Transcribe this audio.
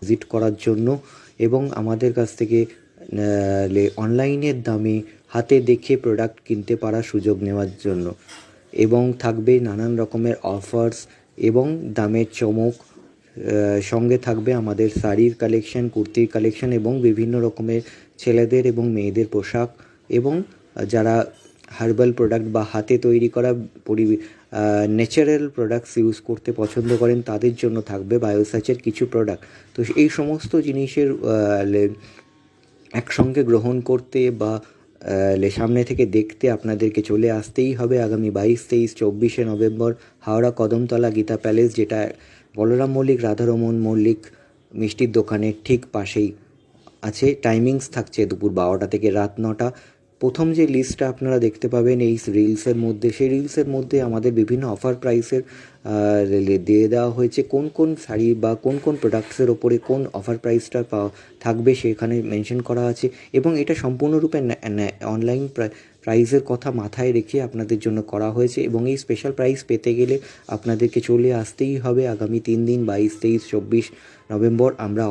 Visit করার জন্য এবং আমাদের কাছ থেকে অনলাইনের দামে হাতে দেখে প্রোডাক্ট কিনতে পারার সুযোগ নেওয়ার জন্য। এবং থাকবে নানান রকমের অফার্স এবং দামের চমক। সঙ্গে থাকবে আমাদের শাড়ির কালেকশন, কুর্তির কালেকশন এবং বিভিন্ন রকমের ছেলেদের এবং মেয়েদের পোশাক। এবং যারা হার্বাল প্রোডাক্ট বা হাতে তৈরি করা ন্যাচারাল প্রোডাক্টস ইউজ করতে পছন্দ করেন তাদের জন্য থাকবে বায়োসাচের কিছু প্রোডাক্ট। তো এই সমস্ত জিনিসের একসঙ্গে গ্রহণ করতে বা সামনে থেকে দেখতে আপনাদেরকে চলে আসতেই হবে আগামী 22, 23, 24শে নভেম্বর হাওড়া কদমতলা গীতা প্যালেস, যেটা বলরাম মল্লিক রাধারমণ মল্লিক মিষ্টির দোকানের ঠিক পাশেই আছে। টাইমিংস থাকছে দুপুর 12টা থেকে রাত 9টা। প্রথম যে লিস্টটা আপনারা দেখতে পাবেন এই রিলসের মধ্যে, সেই রিলসের মধ্যে আমাদের বিভিন্ন অফার প্রাইসের দিয়ে দেওয়া হয়েছে। কোন কোন শাড়ি বা কোন কোন প্রোডাক্টসের ওপরে কোন অফার প্রাইসটা থাকবে সেখানে মেনশন করা আছে। এবং এটা সম্পূর্ণরূপে অনলাইন প্রাইসের কথা মাথায় রেখে আপনাদের জন্য করা হয়েছে। এবং এই স্পেশাল প্রাইস পেতে গেলে আপনাদেরকে চলে আসতেই হবে আগামী 3 দিন 22, 23, 24 নভেম্বর। আমরা